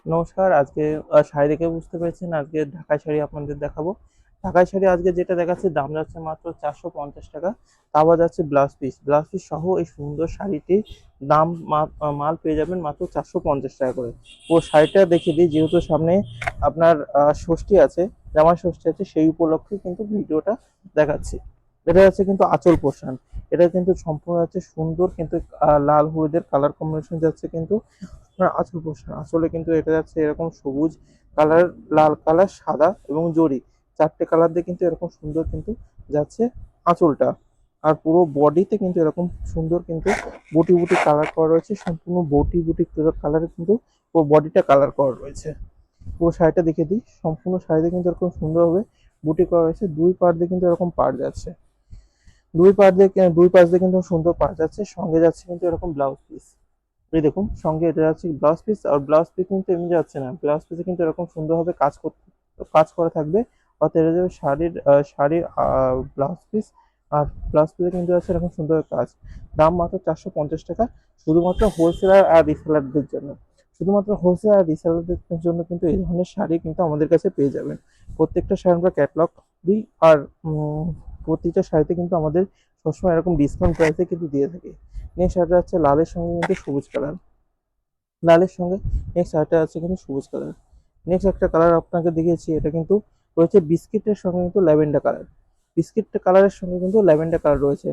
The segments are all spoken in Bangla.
নমস্কার। আজকে শাড়ি দেখে বুঝতে পেরেছেন আজকে ঢাকাই শাড়ি আপনাদের দেখাবো। ঢাকাই শাড়ি আজকে যেটা দেখাচ্ছি দাম যাচ্ছে মাত্র ৳৪৫০। তা আবার যাচ্ছে ব্লাউজ পিস। ব্লাউজ পিস সহ এই সুন্দর শাড়িটির দাম মাল পেয়ে যাবেন মাত্র ৳৪৫০ করে। পুরো শাড়িটা দেখিয়ে দিই, যেহেতু সামনে আপনার ষষ্ঠী আছে, জামাই ষষ্ঠী আছে, সেই উপলক্ষে কিন্তু ভিডিওটা দেখাচ্ছি। এটা হচ্ছে কিন্তু আঁচল পোরশন। এটা কিন্তু সম্পূর্ণ হচ্ছে সুন্দর কিন্তু লাল হলুদের কালার কম্বিনেশন যাচ্ছে কিন্তু আপনার আঁচল পোরশন। আঁচলে কিন্তু এটা যাচ্ছে এরকম সবুজ কালার, লাল কালার, সাদা এবং জরি। ৪ টে কালার দিয়ে কিন্তু এরকম সুন্দর কিন্তু যাচ্ছে আঁচলটা। আর পুরো বডিতে কিন্তু এরকম সুন্দর কিন্তু বুটি কালার করা রয়েছে। সম্পূর্ণ বুটি কালারে কিন্তু পুরো বডিটা কালার করা রয়েছে। পুরো শাড়িটা দেখিয়ে দিই। সম্পূর্ণ শাড়িতে কিন্তু এরকম সুন্দরভাবে বুটি করা রয়েছে। ২ পাড় দিয়ে কিন্তু এরকম পাড় যাচ্ছে। ২ পাশ দিয়ে কিন্তু সুন্দর পাড় যাচ্ছে। সঙ্গে যাচ্ছে কিন্তু এরকম ব্লাউজ পিস। এই দেখুন, সঙ্গে এটা যাচ্ছে ব্লাউজ পিস। আর ব্লাউজ পিস কিন্তু এমনি যাচ্ছে না, ব্লাউজ পিসে কিন্তু এরকম সুন্দরভাবে কাজ করা থাকবে। অর্থাৎ এটা যাবে শাড়ির ব্লাউজ পিস। আর ব্লাউজ পিসে কিন্তু আছে এরকম সুন্দর কাজ। দাম মাত্র ৳৪৫০, শুধুমাত্র হোলসেলার আর রিসেলারদের জন্য। শুধুমাত্র হোলসেলার আর রিসেলারদের জন্য কিন্তু এই ধরনের শাড়ি কিন্তু আমাদের কাছে পেয়ে যাবেন। প্রত্যেকটা শাড়ি আমরা ক্যাটালগ দিই। আর প্রতিটা শাড়িতে কিন্তু আমাদের সবসময় এরকম ডিসকাউন্ট প্রাইসে কিন্তু দিয়ে থাকি। নেক্সট শাড়িটা হচ্ছে লালের সঙ্গে কিন্তু সবুজ কালার। লালের সঙ্গে নেক্সট আরেকটা আছে কিন্তু সবুজ কালার। নেক্সট একটা কালার আপনাকে দেখিয়েছি, এটা কিন্তু রয়েছে বিস্কিটের সঙ্গে কিন্তু ল্যাভেন্ডার কালার। বিস্কিট কালারের সঙ্গে কিন্তু ল্যাভেন্ডার কালার রয়েছে।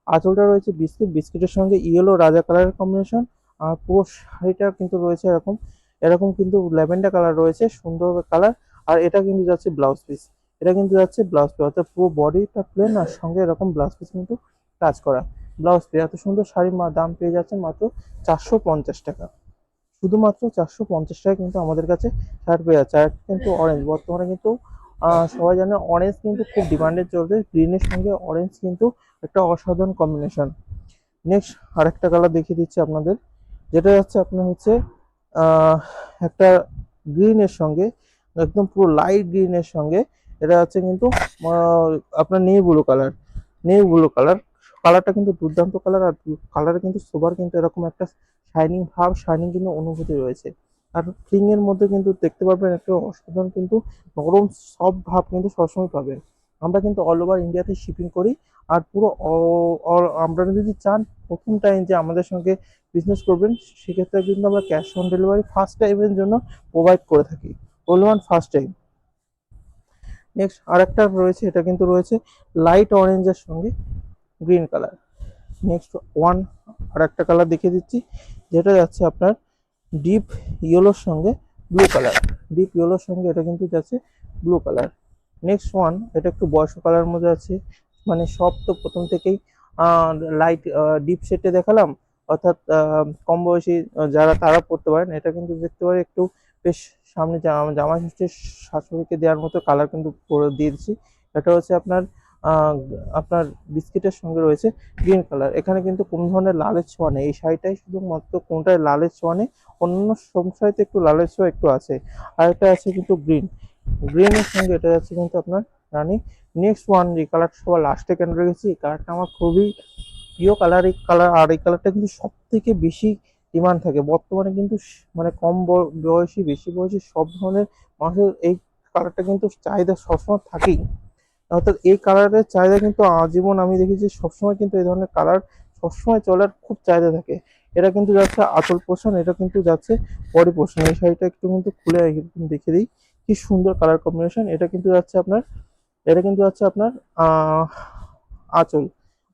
আঁচলটা রয়েছে বিস্কিটের সঙ্গে ইয়েলো রাজা কালারের কম্বিনেশন। আর পুরো শাড়িটা কিন্তু রয়েছে এরকম এরকম কিন্তু ল্যাভেন্ডার কালার রয়েছে, সুন্দর কালার। আর এটা কিন্তু যাচ্ছে ব্লাউজ পিস। এটা কিন্তু যাচ্ছে ব্লাউজ পিস, অর্থাৎ পুরো বডিটা প্লেন আর সঙ্গে এরকম ব্লাউজ পিস কিন্তু কাজ করা। ব্লাউজ পিস এত সুন্দর শাড়ির দাম পেয়ে যাচ্ছেন মাত্র ৳৪৫০। শুধুমাত্র ৳৪৫০ কিন্তু আমাদের কাছে শার্ট পেয়ে যাচ্ছে। আর কিন্তু অরেঞ্জ বর্তমানে কিন্তু সবাই জানে অরেঞ্জ কিন্তু খুব ডিমান্ডে চলছে। গ্রিনের সঙ্গে অরেঞ্জ কিন্তু একটা অসাধারণ কম্বিনেশন। নেক্সট আরেকটা কালার দেখিয়ে দিচ্ছি আপনাদের, যেটা হচ্ছে আপনার হচ্ছে আহ, একটা গ্রিনের সঙ্গে, একদম পুরো লাইট গ্রিনের সঙ্গে এটা হচ্ছে কিন্তু আহ, আপনার navy blue colour. Navy blue colour, কালারটা কিন্তু দুর্দান্ত কালার। আর কালারে কিন্তু সোবার কিন্তু এরকম একটা শাইনিং কিন্তু অনুভূতি রয়েছে। আর ক্লিং এর মধ্যে কিন্তু দেখতে পারবেন একটা অসাধারণ কিন্তু নরম সফট ভাব কিন্তু সবসময় পাবেন। আমরা কিন্তু অল ওভার ইন্ডিয়াতে শিপিং করি। আর পুরো আপনারা যদি চান প্রথম টাইম যে আমাদের সঙ্গে বিজনেস করবেন, সেক্ষেত্রে কিন্তু আমরা ক্যাশ অন ডেলিভারি ফার্স্ট টাইমের জন্য প্রোভাইড করে থাকি। Only one first time. Next আরেকটা রয়েছে, এটা কিন্তু রয়েছে লাইট অরেঞ্জের সঙ্গে গ্রিন কালার। নেক্সট ওয়ান আরেকটা কালার দেখিয়ে দিচ্ছি, যেটা যাচ্ছে আপনার ডিপ ইয়েলোর সঙ্গে ব্লু কালার। ডিপ ইয়েলোর সঙ্গে এটা কিন্তু যাচ্ছে ব্লু কালার। নেক্সট ওয়ান, এটা একটু বয়স্ক কালারের মধ্যে আছে। মানে সব তো প্রথম থেকেই লাইট ডিপ শেডে দেখালাম, অর্থাৎ কম বয়সী যারা তারা পড়তে পারেন। এটা কিন্তু দেখতে পারে একটু বেশ সামনে জামা ষষ্ঠীর শাশুড়িকে দেওয়ার মতো কালার কিন্তু করে দিয়েছি। এটা হচ্ছে আপনার আহ, আপনার বিস্কিটের সঙ্গে রয়েছে গ্রিন কালার। এখানে কিন্তু কোনো ধরনের লালের ছোঁয়া নেই, এই শাড়িটাই শুধুমাত্র কোনটায় লালের ছোঁয়া নেই, অন্যান্য সব শাড়িতে একটু লালের ছোঁয়া একটু আছে। আর এটা আছে কিন্তু গ্রিনের সঙ্গে এটা যাচ্ছে কিন্তু আপনার রানী। নেক্সট ওয়ান যে কালারটা সবার লাস্টে কেন রেখেছি, এই কালারটা আমার খুবই প্রিয় কালার। এই কালার, আর এই কালারটা কিন্তু সব থেকে বেশি ডিমান্ড থাকে বর্তমানে কিন্তু মানে কম বয়সী বেশি বয়সী সব ধরনের মানুষের এই কালারটা কিন্তু চাহিদা সবসময় থাকেই। অর্থাৎ এই কালারের চাহিদা কিন্তু আজীবন আমি দেখেছি সবসময় কিন্তু এই ধরনের কালার সবসময় চলার খুব চাহিদা থাকে। এটা কিন্তু যাচ্ছে আঁচল পোর্শন, এটা কিন্তু যাচ্ছে বডি পোর্শন। এই শাড়িটা একটু কিন্তু খুলে দেখে দিই, কি সুন্দর কালার কম্বিনেশন। এটা কিন্তু যাচ্ছে আপনার আহ আঁচল,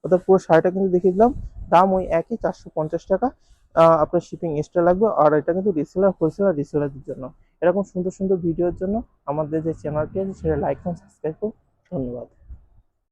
অর্থাৎ পুরো শাড়িটা কিন্তু দেখিয়ে দিলাম। দাম ওই একই ৳৪৫০। আপনার শিপিং এক্সট্রা লাগবে। আর এটা কিন্তু রিসেলারদের জন্য। এরকম সুন্দর সুন্দর ভিডিওর জন্য আমাদের যে চ্যানেলটি আছে সেটা লাইক এবং সাবস্ক্রাইব করুন। ধন্যবাদ।